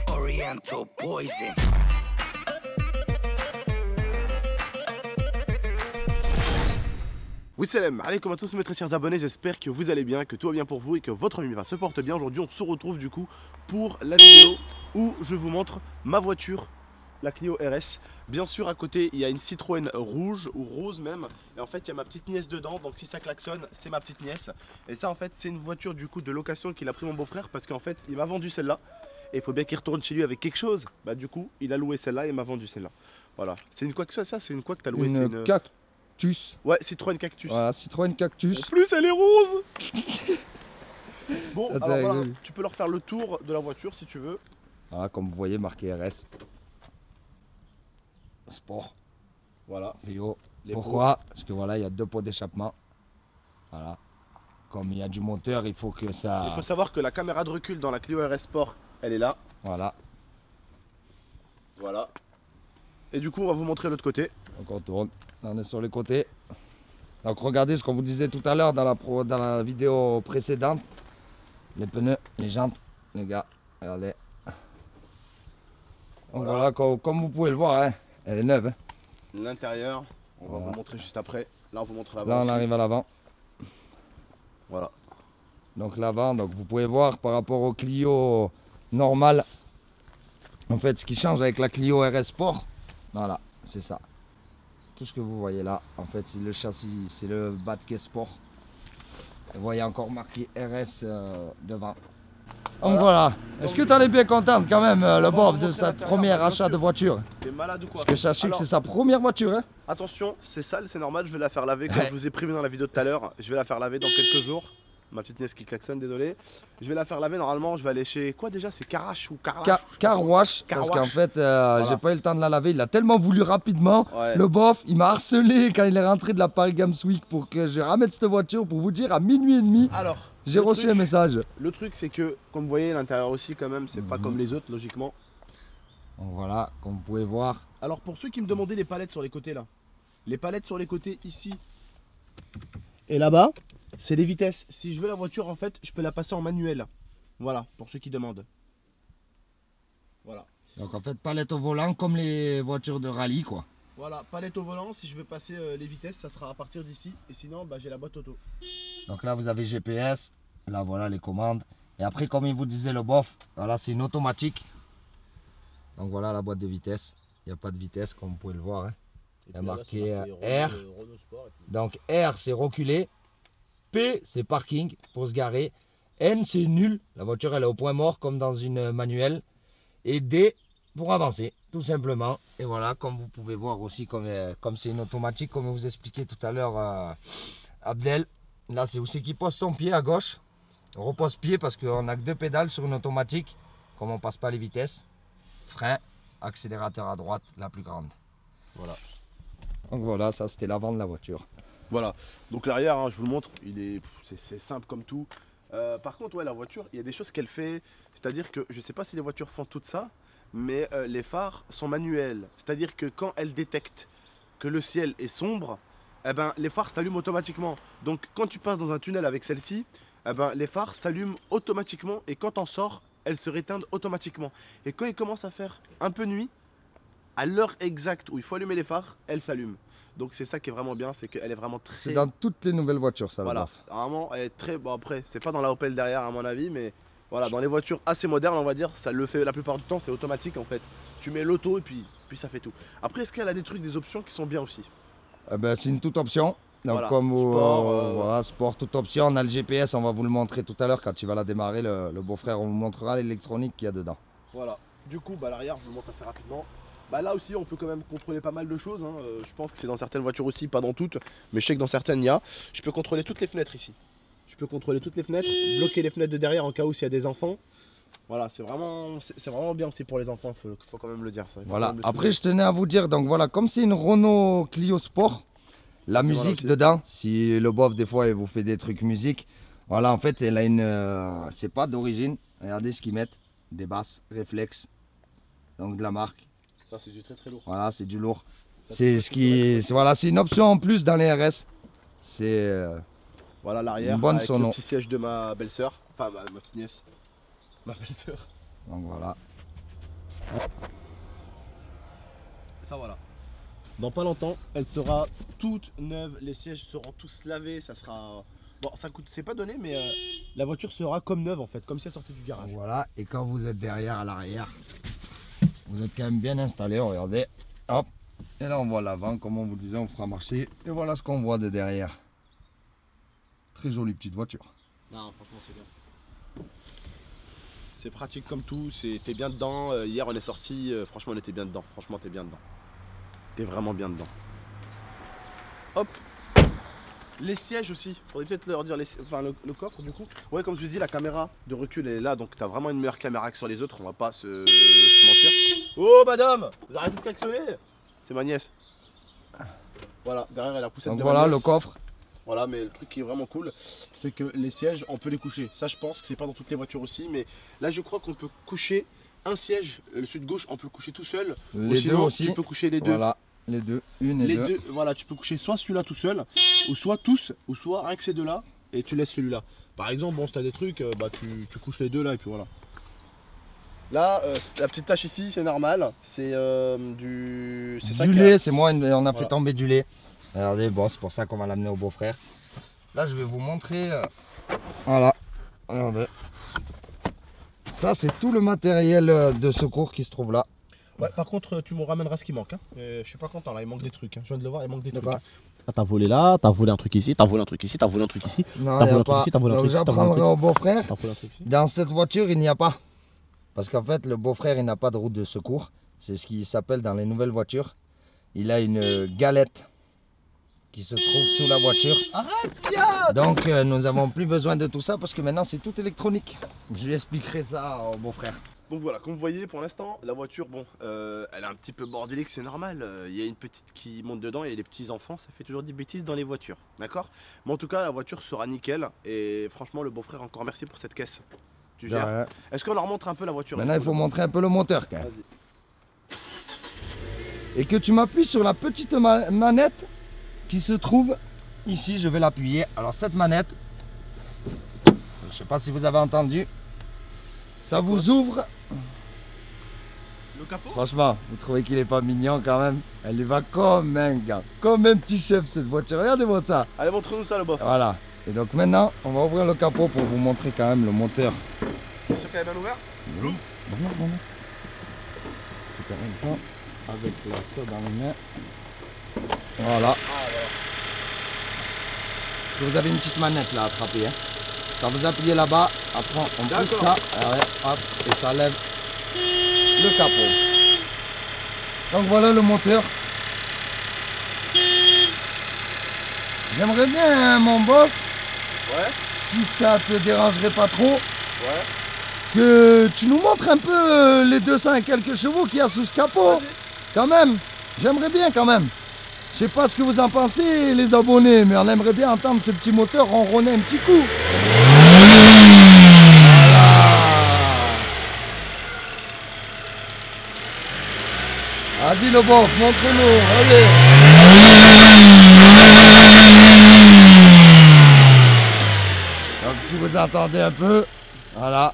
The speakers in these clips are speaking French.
Oriental poison. Oui salam, alaikum à tous mes très chers abonnés, j'espère que vous allez bien, que tout va bien pour vous et que votre nuit se porte bien. Aujourd'hui on se retrouve du coup pour la vidéo où je vous montre ma voiture, la Clio RS. Bien sûr à côté il y a une Citroën rouge ou rose même. Et en fait il y a ma petite nièce dedans, donc si ça klaxonne c'est ma petite nièce. Et ça en fait c'est une voiture du coup de location qu'il a pris mon beau-frère parce qu'en fait il m'a vendu celle-là. Et il faut bien qu'il retourne chez lui avec quelque chose. Bah du coup il a loué celle-là et m'a vendu celle-là. Voilà, c'est une quoi que ça, c'est une quoi que t'as loué? C'est une Cactus. Ouais, Citroën Cactus. Voilà, Citroën Cactus. En plus, elle est rose. Bon, Attends, alors voilà, tu peux leur faire le tour de la voiture si tu veux. Voilà, comme vous voyez, marqué RS. Sport. Voilà. Clio. Les Pourquoi? Parce que voilà, il y a deux pots d'échappement. Voilà. Comme il y a du moteur, il faut que ça... Il faut savoir que la caméra de recul dans la Clio RS Sport, elle est là. Voilà. Voilà. Et du coup, on va vous montrer l'autre côté. Donc on tourne. Là, on est sur les côtés. Donc regardez ce qu'on vous disait tout à l'heure dans la vidéo précédente. Les pneus, les jantes, les gars. Regardez. Donc voilà, comme vous pouvez le voir, hein, elle est neuve. Hein. L'intérieur, on va vous montrer juste après. Là, on vous montre l'avant. Là, on aussi. arrive à l'avant. Voilà. Donc l'avant, donc vous pouvez voir par rapport au Clio normal. En fait, ce qui change avec la Clio RS Sport, voilà, c'est ça. Tout ce que vous voyez là, en fait, c'est le châssis, c'est le bas de caisse Sport. Vous voyez encore marqué RS devant. Donc voilà. Est-ce que tu allais bien contente quand même, le Bob, de cette première achat de voiture? T'es malade ou quoi? Parce que sachez que c'est sa première voiture. Hein. Attention, c'est sale, c'est normal, je vais la faire laver comme je vous ai prévu dans la vidéo de tout à l'heure. Je vais la faire laver dans quelques jours. Ma petite nièce qui klaxonne, désolé. Je vais la faire laver normalement, je vais aller chez quoi déjà? C'est Karash ou Karlash? Car wash, parce qu'en fait, j'ai pas eu le temps de la laver. Il a tellement voulu rapidement. Ouais. Le bof, il m'a harcelé quand il est rentré de la Paris Games Week pour que je ramène cette voiture. Pour vous dire, à minuit et demi, Alors, j'ai reçu un message. Le truc, c'est que, comme vous voyez, l'intérieur aussi, quand même, c'est pas comme les autres, logiquement. Donc voilà, comme vous pouvez voir. Alors, pour ceux qui me demandaient les palettes sur les côtés là, les palettes sur les côtés ici et là-bas, c'est les vitesses. Si je veux la voiture, en fait, je peux la passer en manuel. Voilà, pour ceux qui demandent. Voilà. Donc en fait, palette au volant comme les voitures de rallye, quoi. Voilà, palette au volant. Si je veux passer les vitesses, ça sera à partir d'ici. Et sinon, bah, j'ai la boîte auto. Donc là, vous avez GPS. Là, voilà les commandes. Et après, comme il vous disait le bof, voilà, c'est une automatique. Donc voilà la boîte de vitesse. Il n'y a pas de vitesse, comme vous pouvez le voir. Hein. Il y a marqué R. Donc R, c'est reculer. P, c'est parking pour se garer. N, c'est nul. La voiture, elle est au point mort comme dans une manuelle. Et D, pour avancer, tout simplement. Et voilà, comme vous pouvez voir aussi, comme c'est une automatique, comme vous expliquait tout à l'heure Abdel. Là, c'est où c'est qu'il pose son pied à gauche. On repose pied parce qu'on n'a que deux pédales sur une automatique. Comme on passe pas les vitesses. Frein, accélérateur à droite, la plus grande. Voilà. Donc voilà, ça c'était l'avant de la voiture. Voilà, donc l'arrière, hein, je vous le montre, c'est simple comme tout. Par contre, ouais, la voiture, il y a des choses qu'elle fait. C'est-à-dire que, je sais pas si les voitures font tout ça, mais les phares sont manuels. C'est-à-dire que quand elle détecte que le ciel est sombre, eh ben, les phares s'allument automatiquement. Donc quand tu passes dans un tunnel avec celle-ci, eh ben, les phares s'allument automatiquement et quand on sort, elles se réteignent automatiquement. Et quand il commence à faire un peu nuit, à l'heure exacte où il faut allumer les phares, elles s'allument. Donc c'est ça qui est vraiment bien, c'est qu'elle est vraiment très... C'est dans toutes les nouvelles voitures ça. Voilà, vraiment elle est très... Bon après, c'est pas dans la Opel derrière à mon avis, mais voilà, dans les voitures assez modernes on va dire, ça le fait la plupart du temps, c'est automatique en fait. Tu mets l'auto et puis ça fait tout. Après, est-ce qu'elle a des trucs, des options qui sont bien aussi? Ben, c'est une toute option. Donc voilà. comme sport, voilà, sport, toute option. On a le GPS, on va vous le montrer tout à l'heure quand tu vas la démarrer. Le beau-frère, on vous montrera l'électronique qu'il y a dedans. Voilà, du coup, bah, l'arrière, je vous le montre assez rapidement. Bah là aussi on peut quand même contrôler pas mal de choses, hein. Je pense que c'est dans certaines voitures aussi, pas dans toutes, mais je sais que dans certaines il y a. Je peux contrôler toutes les fenêtres ici. Je peux contrôler toutes les fenêtres, bloquer les fenêtres de derrière en cas où s'il y a des enfants. Voilà, c'est vraiment bien aussi pour les enfants, faut quand même le dire. Ça. Voilà, après je tenais à vous dire, donc voilà, comme c'est une Renault Clio Sport, la musique dedans, si le bof des fois il vous fait des trucs musique, voilà en fait elle a une, c'est pas d'origine, regardez ce qu'ils mettent, des basses, réflexes, donc de la marque. Ça c'est du très lourd. Voilà, c'est du lourd. C'est ce qui, voilà, c'est une option en plus dans les RS. C'est voilà l'arrière avec le petit siège de ma belle-sœur, enfin ma petite nièce, ma belle-sœur. Donc voilà. Ça voilà. Dans pas longtemps, elle sera toute neuve, les sièges seront tous lavés, ça sera... Bon, ça coûte, c'est pas donné, mais la voiture sera comme neuve en fait, comme si elle sortait du garage. Donc voilà, et quand vous êtes derrière à l'arrière, vous êtes quand même bien installé, regardez. Hop, et là on voit l'avant, comme on vous disait, on fera marcher. Et voilà ce qu'on voit de derrière. Très jolie petite voiture. Non, franchement c'est bien. C'est pratique comme tout, t'es bien dedans. Hier on est sorti, franchement on était bien dedans. Franchement t'es bien dedans. T'es vraiment bien dedans. Hop. Les sièges aussi, faudrait peut-être leur dire enfin, le coffre du coup. Ouais, comme je vous dis, la caméra de recul elle est là, donc t'as vraiment une meilleure caméra que sur les autres, on va pas se mentir. Oh madame, vous arrêtez de klaxonner. C'est ma nièce. Voilà, derrière elle a poussé. Donc voilà le coffre. Voilà, mais le truc qui est vraiment cool, c'est que les sièges, on peut les coucher. Ça, je pense que c'est pas dans toutes les voitures aussi, mais là, je crois qu'on peut coucher un siège, le sud gauche, on peut le coucher tout seul. Les deux aussi. Tu peux coucher les deux. Voilà, les deux, une et les deux. deux. Voilà, tu peux coucher soit celui-là tout seul, ou soit tous, ou soit rien que ces deux-là, et tu laisses celui-là. Par exemple, bon, si t'as des trucs, bah tu couches les deux là, et puis voilà. Là, la petite tache ici, c'est normal. C'est du. C'est ça. Du lait, c'est moi, on a fait Voilà. tomber du lait. Regardez, bon, c'est pour ça qu'on va l'amener au beau-frère. Là, je vais vous montrer. Voilà, regardez. Ça, c'est tout le matériel de secours qui se trouve là. Ouais, par contre, tu me ramèneras ce qui manque. Hein. Je suis pas content là, il manque des trucs. Hein. Je viens de le voir, il manque des trucs. Quoi Hein. Ah, t'as volé là, t'as volé un truc ici, t'as volé un truc ici, t'as volé un truc ici. Non, T'as il n'y volé a un truc pas. ici, t'as volé un Donc, truc ici, t'as volé un j'apprendrai truc au beau-frère. T'as volé un truc ici. Dans cette voiture, il n'y a pas. Parce qu'en fait, le beau-frère, il n'a pas de roue de secours. C'est ce qui s'appelle dans les nouvelles voitures. Il a une galette qui se trouve sous la voiture. Arrête, Yann. Donc, nous n'avons plus besoin de tout ça parce que maintenant, c'est tout électronique. Je lui expliquerai ça au beau-frère. Donc voilà, comme vous voyez, pour l'instant, la voiture, bon, elle est un petit peu bordélique, c'est normal. Il y a une petite qui monte dedans et les petits enfants, ça fait toujours des bêtises dans les voitures, d'accord? Mais en tout cas, la voiture sera nickel. Et franchement, le beau-frère, encore merci pour cette caisse. Tu gères. Ouais. Est-ce qu'on leur montre un peu la voiture? Maintenant, il faut montrer un peu le moteur quand même. Vas-y. Et que tu m'appuies sur la petite manette qui se trouve ici. Je vais l'appuyer. Alors, cette manette, je ne sais pas si vous avez entendu, ça vous ouvre. Le capot? Franchement, vous trouvez qu'il est pas mignon quand même? Elle y va comme un gars, comme un petit chef cette voiture. Regardez-moi ça. Allez, montre-nous ça, le bof. Voilà. Et donc maintenant, on va ouvrir le capot pour vous montrer quand même le moteur. C'est sûr qu'elle est bien ouverte? Oui. Bon. C'est quand même pas avec ça dans les mains. Voilà. Vous avez une petite manette là à attraper. Hein. Quand vous appuyez là-bas, après on pousse ça, hop, et ça lève le capot. Donc voilà le moteur. J'aimerais bien, mon boss, Ouais. si ça te dérangerait pas trop, Ouais. que tu nous montres un peu les 200 et quelques chevaux qu'il y a sous ce capot. Quand même, j'aimerais bien quand même. Je sais pas ce que vous en pensez les abonnés, mais on aimerait bien entendre ce petit moteur ronronner un petit coup. Voilà. Vas-y le bof, montre-nous, allez. Donc si vous entendez un peu, voilà.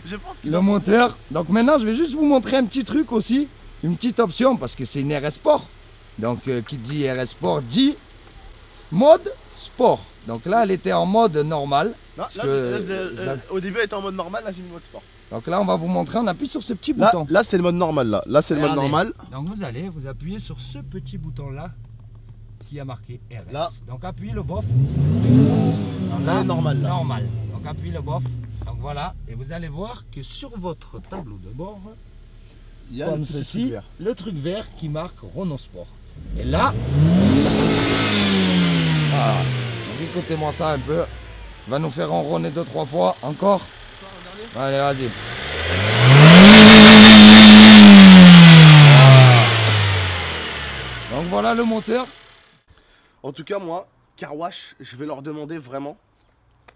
Je pense qu'ils Le ont... moteur. Donc maintenant je vais juste vous montrer un petit truc aussi, une petite option parce que c'est une RS Sport. Donc qui dit RS Sport dit mode sport. Donc là elle était en mode normal. Non, parce là, que au début elle était en mode normal, là j'ai mis mode sport. Donc là on va vous montrer, on appuie sur ce petit Là, bouton. là c'est le mode normal là. Là c'est le mode Regardez. normal. Donc vous appuyez sur ce petit bouton là qui a marqué RS. Là. Donc appuyez le bof. Là normal là. Normal. Donc appuyez le bof. Donc voilà. Et vous allez voir que sur votre tableau de bord, Il y a comme le petit ceci, truc vert. le truc vert qui marque Renault Sport. Et là, voilà. Donc écoutez-moi ça un peu. Il va nous faire ronronner 2-3 fois. Encore. Allez, vas-y. Voilà. Donc voilà le moteur. En tout cas moi, Car Wash, je vais leur demander vraiment.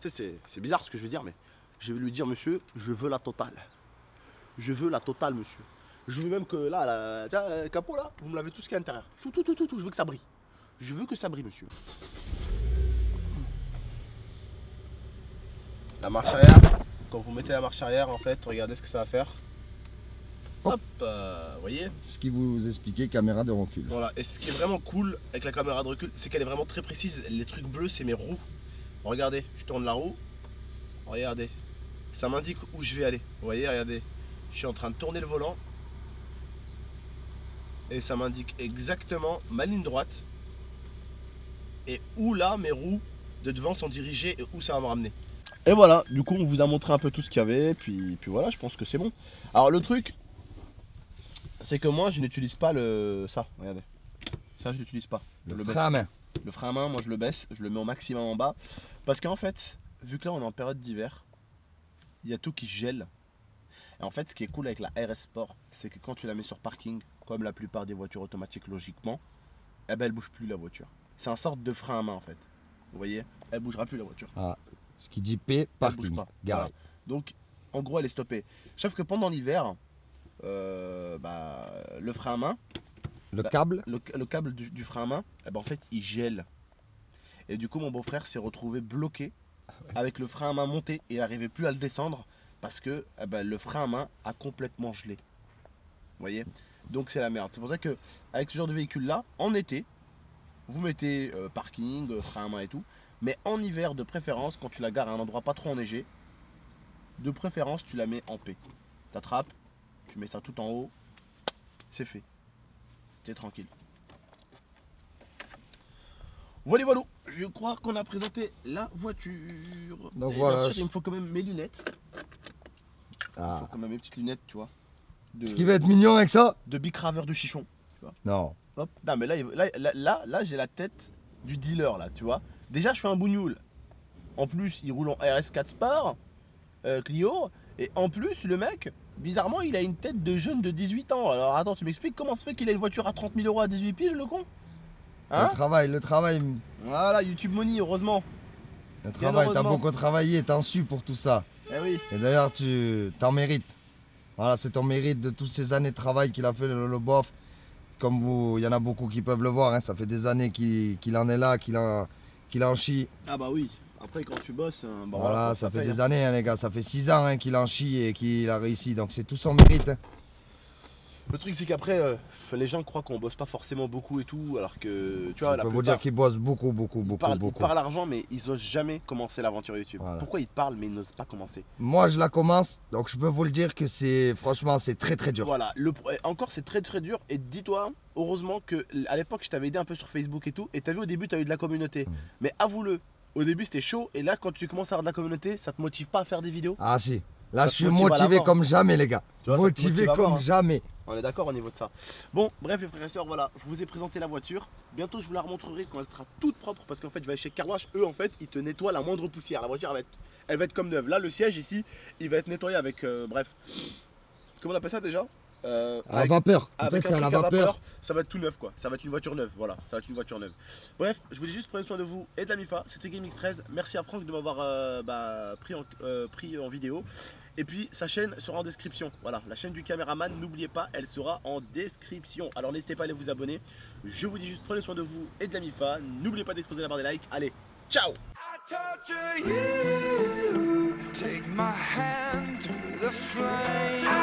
Tu sais c'est bizarre ce que je vais dire, mais je vais lui dire monsieur, je veux la totale. Je veux la totale monsieur. Je veux même que là, le capot là, vous me lavez tout ce qui est à l'intérieur. Tout, je veux que ça brille. Je veux que ça brille monsieur. La marche arrière, quand vous mettez la marche arrière en fait, regardez ce que ça va faire. Hop. Vous voyez? Ce qui vous expliquait, caméra de recul. Voilà, et ce qui est vraiment cool avec la caméra de recul, c'est qu'elle est vraiment très précise. Les trucs bleus, c'est mes roues. Regardez, je tourne la roue. Regardez, ça m'indique où je vais aller. Vous voyez, regardez, je suis en train de tourner le volant. Et ça m'indique exactement ma ligne droite. Et où là, mes roues de devant sont dirigées et où ça va me ramener. Et voilà, du coup, on vous a montré un peu tout ce qu'il y avait. Puis voilà, je pense que c'est bon. Alors, le truc, c'est que moi, je n'utilise pas ça. Regardez. Ça, je n'utilise pas. Le frein à main. Le frein à main, moi, je le baisse. Je le mets au maximum en bas. Parce qu'en fait, vu que là, on est en période d'hiver, il y a tout qui gèle. Et en fait, ce qui est cool avec la RS Sport, c'est que quand tu la mets sur parking, comme la plupart des voitures automatiques logiquement, eh ben, elle bouge plus la voiture. C'est un sorte de frein à main en fait. Vous voyez, elle bougera plus la voiture. Ah, ce qui dit P, parking. Elle bouge pas. Garé. Voilà. Donc, en gros, elle est stoppée. Sauf que pendant l'hiver, le frein à main, Le câble. le câble du frein à main, eh ben, en fait, il gèle. Et du coup, mon beau-frère s'est retrouvé bloqué avec le frein à main monté et il n'arrivait plus à le descendre parce que eh ben, le frein à main a complètement gelé. Vous voyez? Donc c'est la merde. C'est pour ça que avec ce genre de véhicule là, en été, vous mettez parking, frein à main et tout. Mais en hiver, de préférence, quand tu la gares à un endroit pas trop enneigé, de préférence, tu la mets en P. T'attrapes, tu mets ça tout en haut, c'est fait. T'es tranquille. Voilà, voilà. Je crois qu'on a présenté la voiture. Donc et voilà. bien sûr, il me faut quand même mes lunettes. Il me faut Ah. quand même mes petites lunettes, tu vois. Ce qui va être mignon avec ça? De bicraveur de chichon. Non. Hop. Non mais là j'ai la tête du dealer là, tu vois. Déjà je suis un bougnoul. En plus il roule en RS4 Sport Clio. Et en plus le mec, bizarrement il a une tête de jeune de 18 ans. Alors attends, tu m'expliques comment se fait qu'il a une voiture à 30 000 € à 18 piges le con? Hein? Le travail. Voilà, YouTube Money, heureusement. Le travail, t'as heureusement. beaucoup travaillé, t'en su pour tout ça. Eh oui. Et d'ailleurs, tu t'en mérites. Voilà, c'est ton mérite de toutes ces années de travail qu'il a fait le bof. Comme vous, il y en a beaucoup qui peuvent le voir, hein, ça fait des années qu'il en est là, qu'il en chie. Ah bah oui. Après quand tu bosses, bah Voilà, ça fait paye, des hein. années, hein, les gars, ça fait 6 ans hein, qu'il en chie et qu'il a réussi. Donc c'est tout son mérite. Hein. Le truc c'est qu'après les gens croient qu'on bosse pas forcément beaucoup et tout, alors que tu vois Je la peux vous plupart, dire qu'il bosse beaucoup. ils parlent argent mais ils osent jamais commencer l'aventure YouTube. Voilà. Pourquoi ils parlent mais ils n'osent pas commencer? Moi, je la commence, donc je peux vous le dire que franchement, c'est très dur. Voilà, encore c'est très dur et dis-toi, heureusement que à l'époque je t'avais aidé un peu sur Facebook et tout, et t'as vu au début t'as eu de la communauté, mais avoue-le, au début c'était chaud et là quand tu commences à avoir de la communauté, ça te motive pas à faire des vidéos? Ah si, là Ça je te suis motive à motivé l'avant. comme jamais les gars. Tu vois, ça te Motivé motive à comme l'avant, hein. jamais. On est d'accord au niveau de ça. Bon, bref les frères et sœurs, voilà, je vous ai présenté la voiture. Bientôt je vous la remontrerai quand elle sera toute propre parce qu'en fait je vais aller chez Car Wash. Eux en fait ils te nettoient la moindre poussière. La voiture elle va être comme neuve. Là le siège ici il va être nettoyé avec bref. Comment on appelle ça déjà? À la vapeur. En Avec fait, c'est à un la truc à vapeur. ça va être tout neuf quoi. Ça va être une voiture neuve, voilà. Ça va être une voiture neuve. Bref, je vous dis juste prenez soin de vous et de la MIFA. C'était GameX13. Merci à Franck de m'avoir pris en vidéo. Et puis sa chaîne sera en description. Voilà, la chaîne du caméraman, n'oubliez pas, elle sera en description. Alors n'hésitez pas à aller vous abonner. Je vous dis juste prenez soin de vous et de la MIFA. N'oubliez pas d'exploser la barre des likes. Allez, ciao! Torture you, take my hand through the flame.